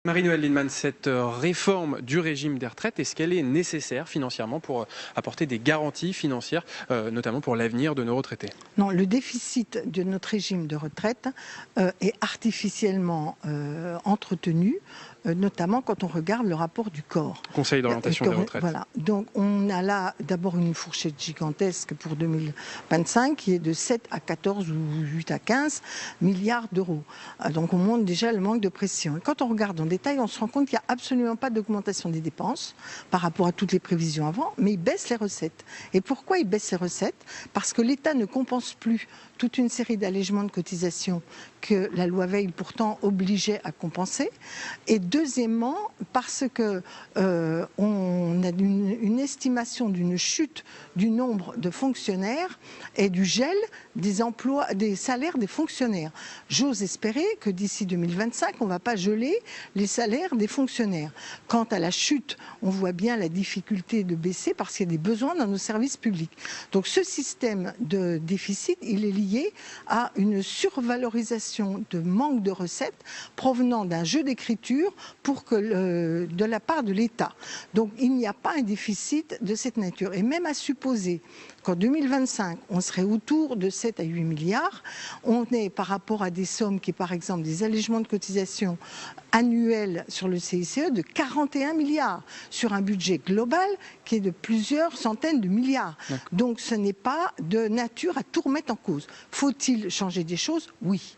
Marie-Noëlle Lienemann, cette réforme du régime des retraites, est-ce qu'elle est nécessaire financièrement pour apporter des garanties financières, notamment pour l'avenir de nos retraités? Non, le déficit de notre régime de retraite est artificiellement entretenu, notamment quand on regarde le rapport du corps. Conseil d'orientation des retraites. Voilà. Donc on a là d'abord une fourchette gigantesque pour 2025 qui est de 7 à 14 ou 8 à 15 milliards d'euros. Donc on montre déjà le manque de pression. Et quand on regarde en détail, on se rend compte qu'il n'y a absolument pas d'augmentation des dépenses par rapport à toutes les prévisions avant, mais il baisse les recettes. Et pourquoi il baisse les recettes? Parce que l'État ne compense plus toute une série d'allégements de cotisations que la loi Veil pourtant obligeait à compenser. Et deuxièmement, parce que on a une estimation d'une chute du nombre de fonctionnaires et du gel des emplois, des salaires des fonctionnaires. J'ose espérer que d'ici 2025, on ne va pas geler les salaires des fonctionnaires. Quant à la chute, on voit bien la difficulté de baisser parce qu'il y a des besoins dans nos services publics. Donc ce système de déficit, il est lié à une survalorisation de manque de recettes provenant d'un jeu d'écriture de la part de l'État. Donc il n'y a pas un déficit de cette nature. Et même à supposer qu'en 2025, on serait autour de 7 à 8 milliards, on est par rapport à des sommes qui, par exemple, des allègements de cotisations annuels sur le CICE de 41 milliards, sur un budget global qui est de plusieurs centaines de milliards. Donc ce n'est pas de nature à tout remettre en cause. Faut-il changer des choses? Oui.